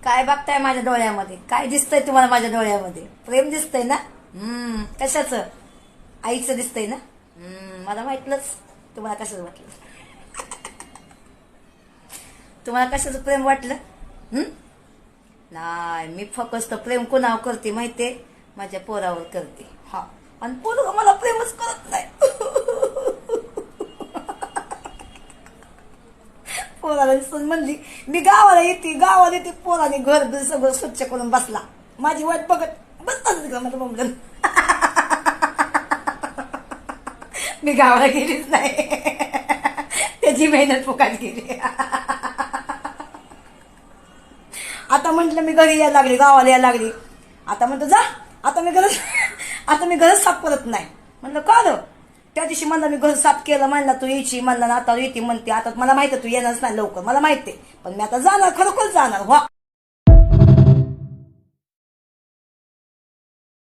काय बघताय माझ्या डोळ्यामध्ये? काय दिसतंय तुम्हाला माझ्या डोळ्यामध्ये? प्रेम दिसतंय ना? कशाचं? आईचं दिसतंय ना? मला वाटलंच. तुम्हाला कशाचं वाटलं? तुम्हाला कशाचं प्रेम वाटलं? नाही, मी फक्त प्रेम कोणावर करते माहितीये? माझ्या पोरावर करते. हा, आणि पोरं मला प्रेमच करत नाही. पोराला दिसून म्हणली मी गावाला येते पोराने घर बिर सगळं स्वच्छ करून बसला. माझी वाट बघत बसताच तिकडं माझं बोंबलून. मी गावाला गेलीच नाही. त्याची मेहनत फुकाट गेली. आता म्हंटल मी घरी यायला लागली, गावाला यायला लागली. आता म्हणतो जा, आता मी घर साफ करत नाही. म्हणलं का ग? त्या दिवशी म्हणला मी घर साफ केलं, म्हणला तू यायची, म्हणला ना आता येते म्हणते. आता मला माहिती तू येणारच नाही लवकर, मला माहिती, पण मी आता जाणार, खरोखर जाणार.